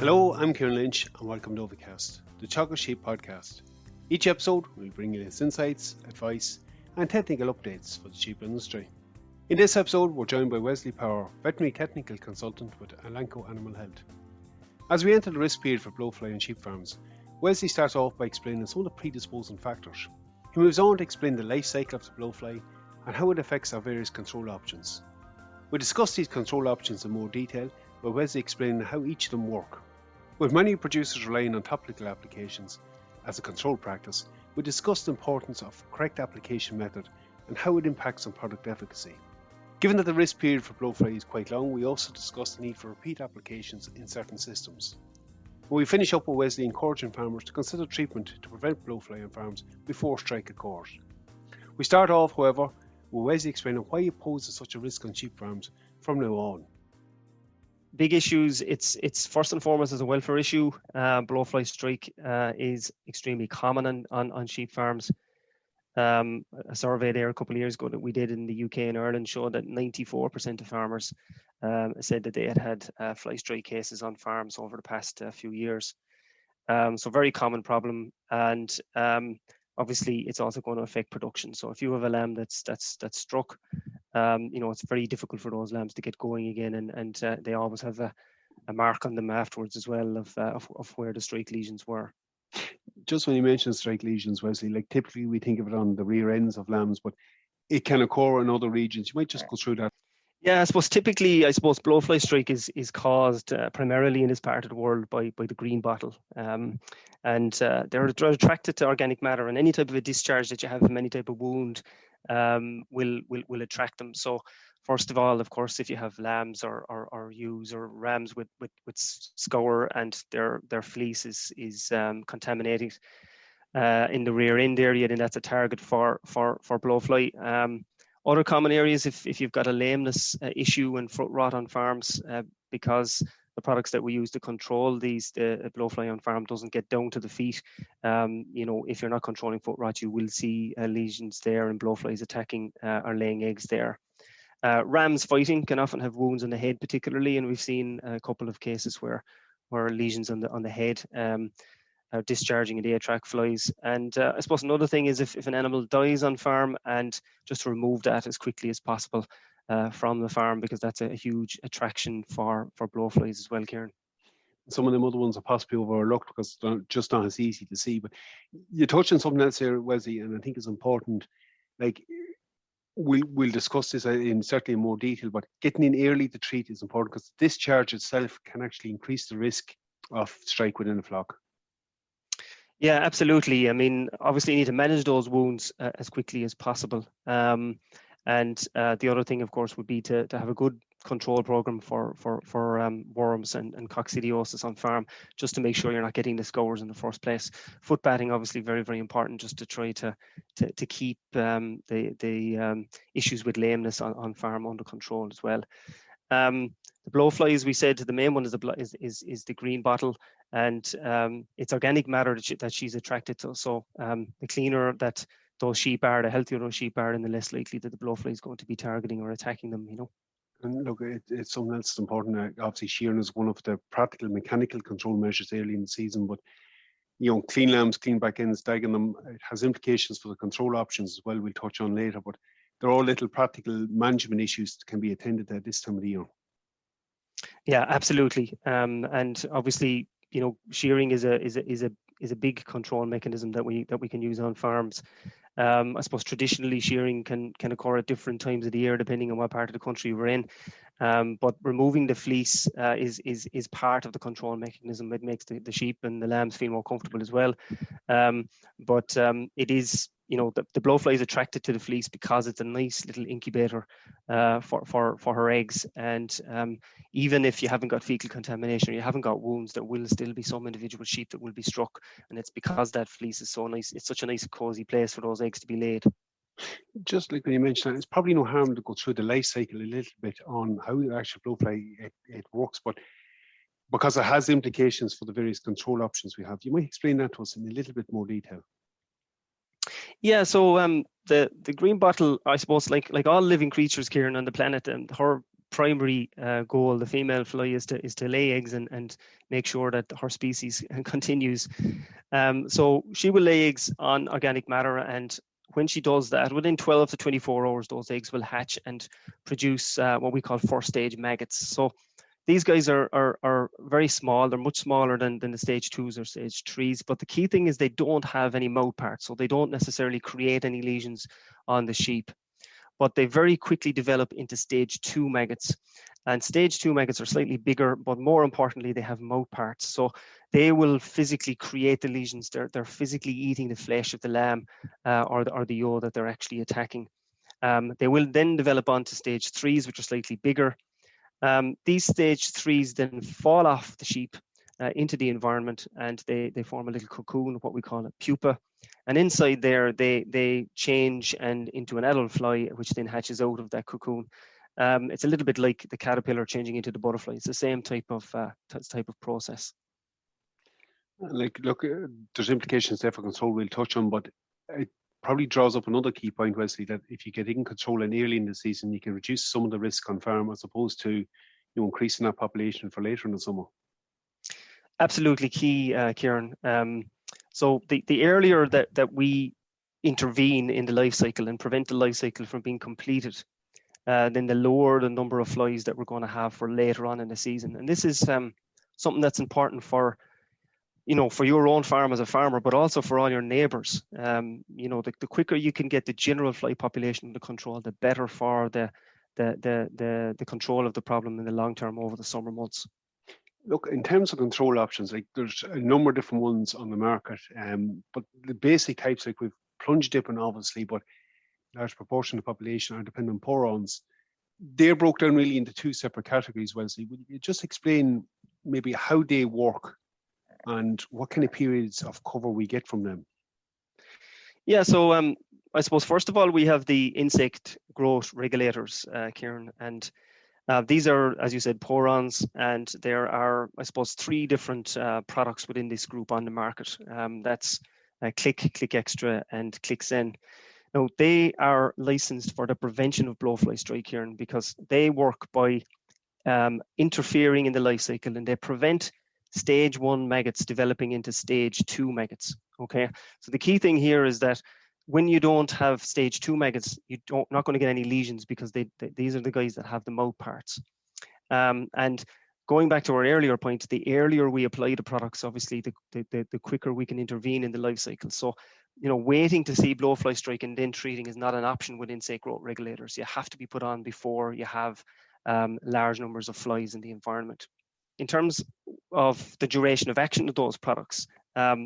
Hello, I'm Ciarán Lynch and welcome to OviCast, the Teagasc Sheep podcast. Each episode will bring you its insights, advice and technical updates for the sheep industry. In this episode, we're joined by Wesley Power, Veterinary Technical Consultant with Elanco Animal Health. As we enter the risk period for blowfly in sheep farms, Wesley starts off by explaining some of the predisposing factors. He moves on to explain the life cycle of the blowfly and how it affects our various control options. We discuss these control options in more detail, with Wesley explaining how each of them work. With many producers relying on topical applications as a control practice, we discussed the importance of correct application method and how it impacts on product efficacy. Given that the risk period for blowfly is quite long, we also discussed the need for repeat applications in certain systems. We finish up with Wesley encouraging farmers to consider treatment to prevent blowfly on farms before strike occurs. We start off, however, with Wesley explaining why it poses such a risk on sheep farms from now on. Big issues, it's first and foremost as a welfare issue. Blowfly strike is extremely common on sheep farms. A survey there a couple of years ago that we did in the UK and Ireland showed that 94% of farmers said that they had fly strike cases on farms over the past few years. So very common problem, and obviously it's also going to affect production. So if you have a lamb that's struck, it's very difficult for those lambs to get going again, and they always have a mark on them afterwards as well of where the strike lesions were. Just when you mentioned strike lesions, Wesley, like typically we think of it on the rear ends of lambs, but it can occur in other regions. You might just go through that. Yeah, I suppose blowfly strike is caused primarily in this part of the world by the green bottle, and they're attracted to organic matter, and any type of a discharge that you have from any type of wound will attract them. So first of all, of course, if you have lambs or ewes or rams with scour and their fleece is contaminated in the rear end area, then that's a target for blowfly. Other common areas, if you've got a lameness issue and foot rot on farms, because the products that we use to control the blowfly on farm doesn't get down to the feet. If you're not controlling foot rot, you will see lesions there and blowflies attacking or laying eggs there. Rams fighting can often have wounds on the head particularly, and we've seen a couple of cases where lesions on the head are discharging and they attract flies. And I suppose another thing is if an animal dies on farm, and just to remove that as quickly as possible from the farm, because that's a huge attraction for blowflies as well, Ciarán. Some of them other ones are possibly overlooked because they're just not as easy to see. But you touched on something else here, Wesley, and I think it's important. Like we'll discuss this certainly in more detail, but getting in early to treat is important because the discharge itself can actually increase the risk of strike within a flock. Yeah, absolutely. I mean, obviously you need to manage those wounds as quickly as possible. And the other thing, of course, would be to have a good control program for worms and coccidiosis on farm, just to make sure you're not getting the scours in the first place. Foot batting, obviously, very, very important, just to try to keep the issues with lameness on farm under control as well. The blowfly, as we said, the main one is the green bottle, and it's organic matter that she's attracted to. So the cleaner that those sheep are, the healthier those sheep are, and the less likely that the blowfly is going to be targeting or attacking them. And look, it's something else that's important. Obviously, shearing is one of the practical mechanical control measures early in the season, but clean lambs, clean back ends, dagging them, it has implications for the control options as well. We'll touch on later, but they're all little practical management issues that can be attended at this time of the year. Yeah, absolutely. And obviously, shearing is a big control mechanism that we can use on farms. I suppose traditionally shearing can occur at different times of the year depending on what part of the country we're in. But removing the fleece is part of the control mechanism. It makes the sheep and the lambs feel more comfortable as well. But it is, the blowfly is attracted to the fleece because it's a nice little incubator for her eggs. And even if you haven't got fecal contamination or you haven't got wounds, there will still be some individual sheep that will be struck. And it's because that fleece is so nice. It's such a nice, cozy place for those eggs to be laid. Just like when you mentioned that, it's probably no harm to go through the life cycle a little bit on how the actual blowfly it works, but because it has implications for the various control options we have, you might explain that to us in a little bit more detail. Yeah, so the green bottle, I suppose, like all living creatures, Ciarán, on the planet, and her primary goal, the female fly, is to lay eggs and make sure that her species continues. So she will lay eggs on organic matter, and when she does that, within 12 to 24 hours, those eggs will hatch and produce what we call first stage maggots. So these guys are very small. They're much smaller than the stage 2s or stage 3s. But the key thing is they don't have any mouth parts, so they don't necessarily create any lesions on the sheep. But they very quickly develop into stage 2 maggots. And stage 2 maggots are slightly bigger, but more importantly, they have mouth parts. So they will physically create the lesions. They're physically eating the flesh of the lamb or the ewe that they're actually attacking. They will then develop onto stage 3s, which are slightly bigger. These stage 3s then fall off the sheep into the environment, and they form a little cocoon, what we call a pupa. And inside there, they change into an adult fly, which then hatches out of that cocoon. It's a little bit like the caterpillar changing into the butterfly. It's the same type of process. Like, look, there's implications there for control we'll touch on, but it probably draws up another key point, Wesley, that if you get in control and early in the season, you can reduce some of the risk on farm as opposed to increasing that population for later in the summer. Absolutely key, Ciarán. So the earlier that we intervene in the life cycle and prevent the life cycle from being completed, then the lower the number of flies that we're going to have for later on in the season. And this is something that's important for your own farm as a farmer, but also for all your neighbors. The quicker you can get the general fly population under control, the better for the control of the problem in the long term over the summer months. Look, in terms of control options, like there's a number of different ones on the market, but the basic types, like we've plunge dipping obviously, but a large proportion of the population are dependent on pour-ons. They're broke down really into two separate categories, Wesley. Would you just explain maybe how they work and what kind of periods of cover we get from them? Yeah, so I suppose first of all, we have the insect growth regulators, Ciarán, and these are, as you said, pour-ons, and there are, I suppose, 3 different products within this group on the market. That's Click Extra, and ClickSen. Now, they are licensed for the prevention of blowfly strike, Ciarán, because they work by interfering in the life cycle, and they prevent stage 1 maggots developing into stage 2 maggots. Okay, so the key thing here is that when you don't have stage 2 maggots, you're not going to get any lesions because these are the guys that have the mouth parts. And going back to our earlier point, the earlier we apply the products, obviously, the quicker we can intervene in the life cycle. So, waiting to see blowfly strike and then treating is not an option with insect growth regulators. You have to be put on before you have large numbers of flies in the environment. In terms of the duration of action of those products,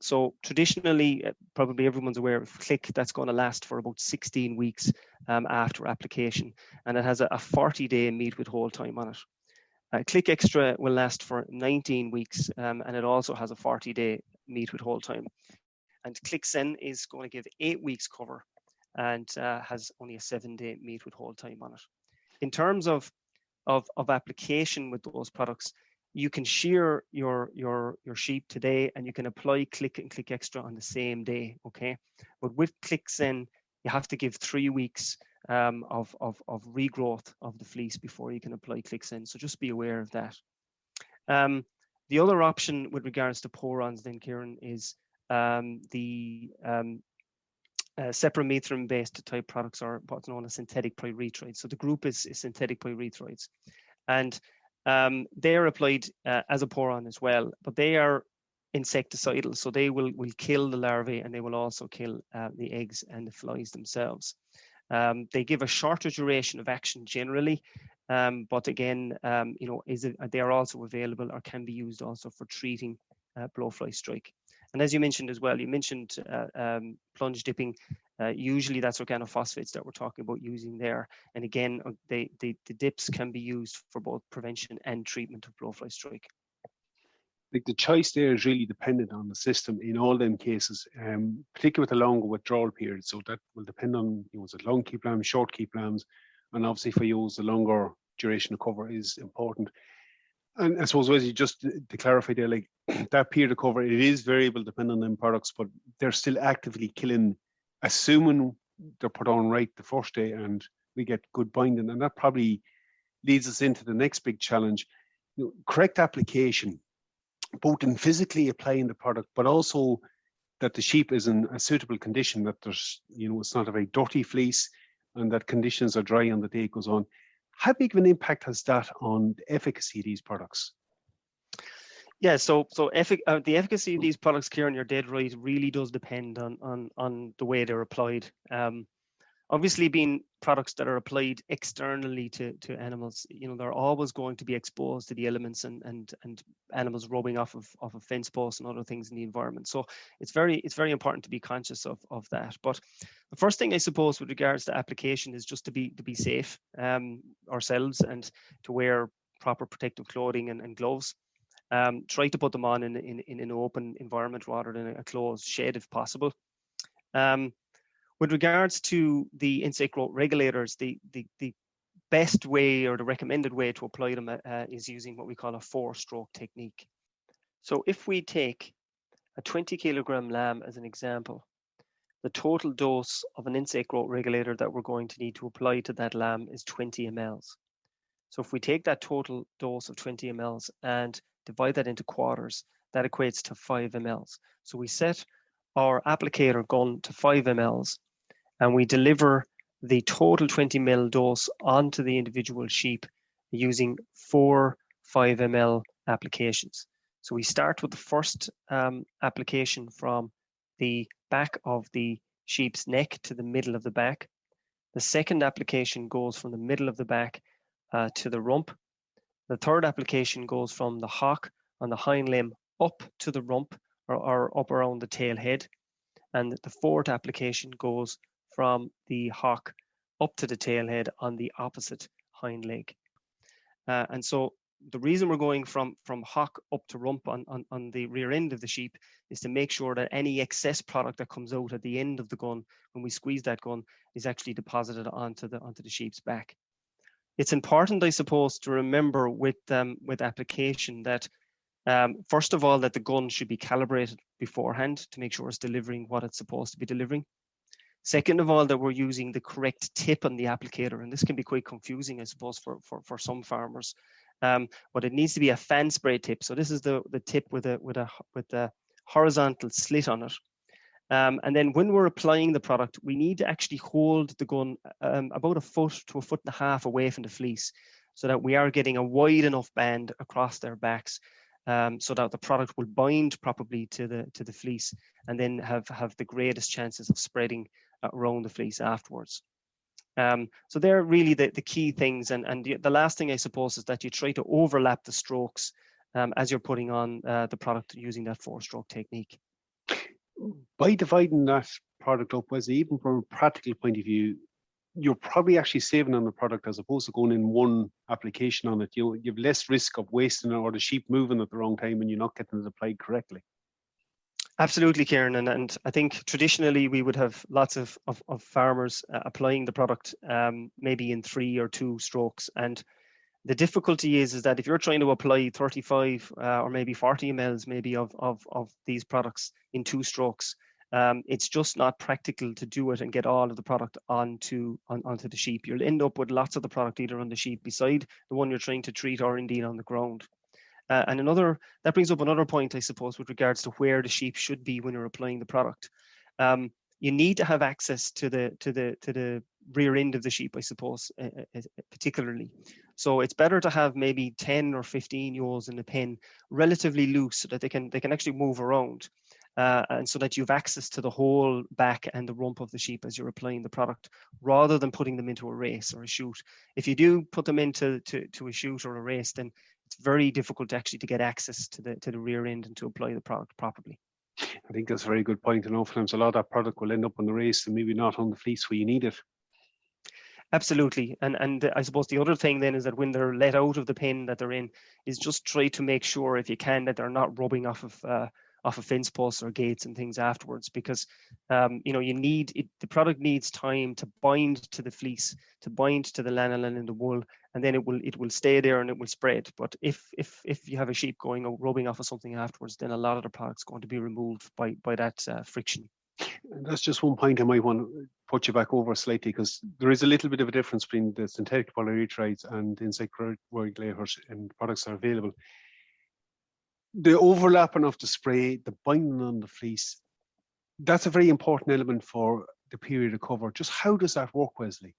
so traditionally, probably everyone's aware of Click, that's going to last for about 16 weeks after application, and it has a 40-day meat with hold time on it. Click Extra will last for 19 weeks, and it also has a 40-day meat with hold time. And ClickSen is going to give 8 weeks cover and has only a 7-day meat with hold time on it. In terms of application with those products, you can shear your sheep today, and you can apply Click and Click Extra on the same day. Okay, but with ClickSen, you have to give 3 weeks of regrowth of the fleece before you can apply ClickSen. So just be aware of that. The other option with regards to pour-ons, then, Ciarán, is the Ceperamethrin-based type products, or what's known as synthetic pyrethroids. So the group is synthetic pyrethroids, and they are applied as a pour-on as well, but they are insecticidal, so they will kill the larvae, and they will also kill the eggs and the flies themselves. They give a shorter duration of action generally, but again, they are also available or can be used also for treating blowfly strike. And as you mentioned as well, you mentioned plunge dipping. Usually that's organophosphates that we're talking about using there. And again, the dips can be used for both prevention and treatment of blowfly strike. Like the choice there is really dependent on the system in all them cases, particularly with the longer withdrawal period. So that will depend on, is it long keep lambs, short keep lambs, and obviously for you, the longer duration of cover is important. And I suppose, Wesley, just to clarify there, like that period of cover, it is variable depending on them products, but they're still actively killing, assuming they're put on right the first day and we get good binding. And that probably leads us into the next big challenge. Correct application, both in physically applying the product, but also that the sheep is in a suitable condition, that there's, it's not a very dirty fleece, and that conditions are dry on the day it goes on. How big of an impact has that on the efficacy of these products? Yeah, so the efficacy of these products, Ciarán, you're dead right, really does depend on the way they're applied. Obviously, being products that are applied externally to animals, they're always going to be exposed to the elements and animals rubbing off of a fence post and other things in the environment. So it's very important to be conscious of that. But the first thing, I suppose, with regards to application is just to be safe ourselves, and to wear proper protective clothing and gloves. Try to put them on in an open environment rather than a closed shed if possible. With regards to the insect growth regulators, the best way, or the recommended way to apply them is using what we call a 4-stroke technique. So if we take a 20 kilogram lamb as an example, the total dose of an insect growth regulator that we're going to need to apply to that lamb is 20 mLs. So if we take that total dose of 20 mLs and divide that into quarters, that equates to 5 mLs. So we set our applicator gun to 5 mLs, and we deliver the total 20 ml dose onto the individual sheep using 4 5 ml applications. So we start with the first application from the back of the sheep's neck to the middle of the back. The second application goes from the middle of the back to the rump. The third application goes from the hock on the hind limb up to the rump, or up around the tail head. And the fourth application goes from the hock up to the tail head on the opposite hind leg. And so the reason we're going from hock up to rump on the rear end of the sheep is to make sure that any excess product that comes out at the end of the gun, when we squeeze that gun, is actually deposited onto the sheep's back. It's important, I suppose, to remember with application that first of all, that the gun should be calibrated beforehand to make sure it's delivering what it's supposed to be delivering. Second of all, that we're using the correct tip on the applicator, and this can be quite confusing, I suppose, for some farmers. But it needs to be a fan spray tip. So this is the tip with a horizontal slit on it. And then when we're applying the product, we need to actually hold the gun about 1 foot to 1.5 foot away from the fleece, so that we are getting a wide enough band across their backs, so that the product will bind properly to the fleece, and then have the greatest chances of spreading around the fleece afterwards. So they're really the key things. And the last thing, I suppose, is that you try to overlap the strokes as you're putting on the product using that 4-stroke technique. By dividing that product up, Wesley, even from a practical point of view, you're probably actually saving on the product as opposed to going in one application on it. You have less risk of wasting it, or the sheep moving at the wrong time and you're not getting it applied correctly. Absolutely, Ciarán, and I think traditionally we would have lots of farmers applying the product maybe in 3 or 2 strokes, and the difficulty is that if you're trying to apply 35 or maybe 40 mLs maybe of these products in 2 strokes, it's just not practical to do it and get all of the product onto the sheep. You'll end up with lots of the product either on the sheep beside the one you're trying to treat, or indeed on the ground. And that brings up another point, I suppose, with regards to where the sheep should be when you're applying the product. You need to have access to the rear end of the sheep, I suppose, particularly. So it's better to have maybe 10 or 15 ewes in the pen, relatively loose, so that they can actually move around, and so that you have access to the whole back and the rump of the sheep as you're applying the product, rather than putting them into a race or a chute. If you do put them into a chute or a race, then it's very difficult to get access to the rear end and to apply the product properly. I think that's a very good point. And oftentimes a lot of that product will end up on the race and maybe not on the fleece where you need it. Absolutely. And I suppose the other thing then is that when they're let out of the pen that they're in, is just try to make sure, if you can, that they're not rubbing off of fence posts or gates and things afterwards, because the product needs time to bind to the fleece, to bind to the lanolin and the wool, and then it will stay there and it will spread. But if you have a sheep rubbing off of something afterwards, then a lot of the product's going to be removed by that friction. And that's just one point I might want to put you back over slightly, because there is a little bit of a difference between the synthetic polyurethrides and insect regulators and products that are available. The overlapping of the spray, the binding on the fleece, that's a very important element for the period of cover. Just how does that work, Wesley?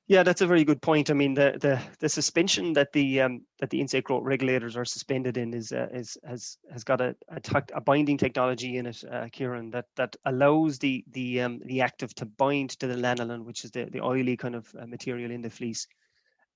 Yeah, that's a very good point. I mean, the suspension that the insect growth regulators are suspended in has got a binding technology in it, Ciarán, that allows the active to bind to the lanolin, which is the oily kind of material in the fleece.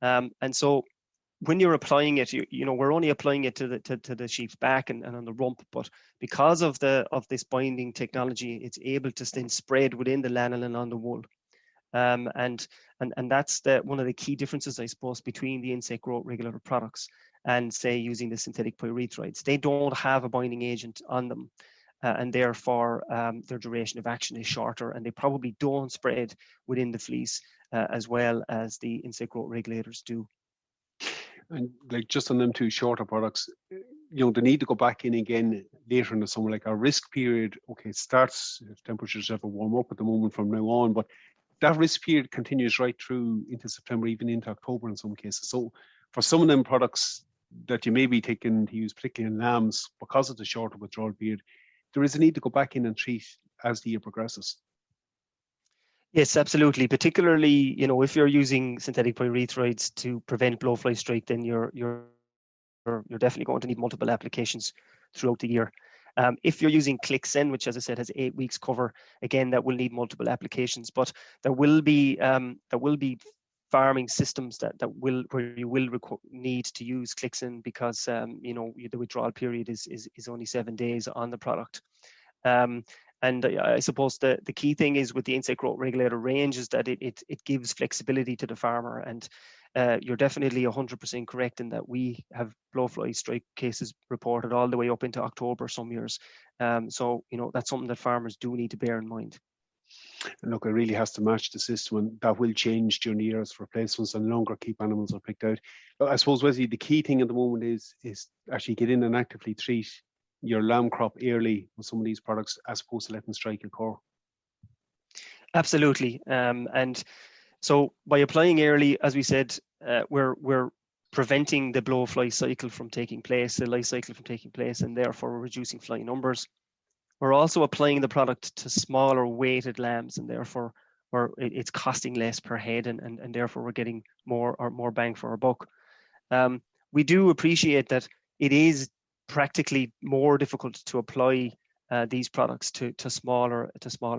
And so when you're applying it, we're only applying it to the sheep's back and on the rump, but because of this binding technology, it's able to then spread within the lanolin on the wool. And that's one of the key differences, I suppose, between the insect growth regulator products and, say, using the synthetic pyrethroids. They don't have a binding agent on them, and therefore their duration of action is shorter, and they probably don't spread within the fleece as well as the insect growth regulators do. And like just on them two shorter products, they need to go back in again later in the summer. Like our risk period, okay, it starts if temperatures ever warm up at the moment from now on, but that risk period continues right through into September, even into October in some cases. So for some of them products that you may be taking to use, particularly in lambs, because of the shorter withdrawal period, there is a need to go back in and treat as the year progresses. Yes, absolutely. Particularly, if you're using synthetic pyrethroids to prevent blowfly strike, then you're definitely going to need multiple applications throughout the year. If you're using Clexen, which, as I said, has 8 weeks cover, again, that will need multiple applications. But there will be farming systems where you will need to use Clexen because the withdrawal period is only 7 days on the product. And I suppose the key thing is with the insect growth regulator range is that it gives flexibility to the farmer. And you're definitely 100% correct in that we have blowfly strike cases reported all the way up into October some years. So that's something that farmers do need to bear in mind. And look, it really has to match the system, and that will change during the year as replacements and longer keep animals are picked out. I suppose, Wesley, the key thing at the moment is actually get in and actively treat your lamb crop early with some of these products as opposed to letting strike occur. Absolutely. And so by applying early, as we said, we're preventing the blowfly cycle from taking place, the life cycle from taking place, and therefore we're reducing fly numbers. We're also applying the product to smaller weighted lambs, and therefore it's costing less per head, and therefore we're getting more bang for our buck. We do appreciate that it is practically more difficult to apply these products to smaller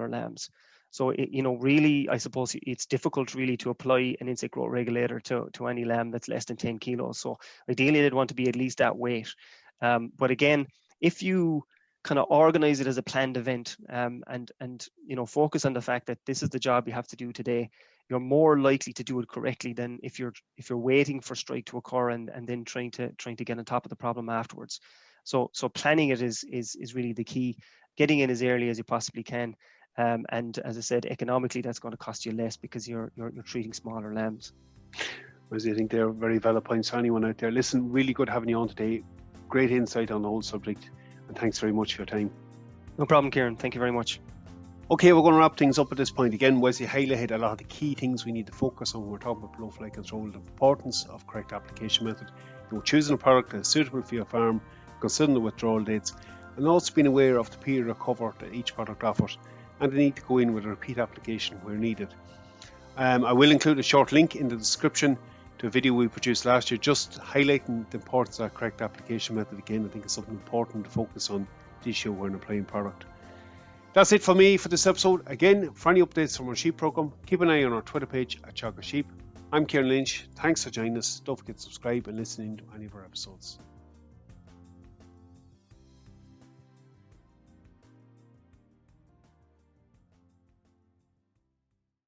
lambs. So really, I suppose it's difficult really to apply an insect growth regulator to any lamb that's less than 10 kilos. So ideally, they'd want to be at least that weight. But again, if you kind of organize it as a planned event and focus on the fact that this is the job you have to do today, you're more likely to do it correctly than if you're waiting for strike to occur and then trying to get on top of the problem afterwards. So planning it is really the key. Getting in as early as you possibly can, and as I said, economically that's going to cost you less because you're treating smaller lambs. I think they're very valid points for anyone out there. Listen, really good having you on today. Great insight on the whole subject, and thanks very much for your time. No problem, Ciarán. Thank you very much. Okay, we're going to wrap things up at this point. Again, Wesley highlighted a lot of the key things we need to focus on when we're talking about blowfly control, the importance of correct application method, choosing a product that is suitable for your farm, considering the withdrawal dates, and also being aware of the period of cover that each product offers, and the need to go in with a repeat application where needed. I will include a short link in the description to a video we produced last year, just highlighting the importance of that correct application method. Again, I think it's something important to focus on this year when applying product. That's it for me for this episode. Again, for any updates from our sheep program, keep an eye on our Twitter page at Teagasc Sheep. I'm Ciarán Lynch. Thanks for joining us. Don't forget to subscribe and listening to any of our episodes.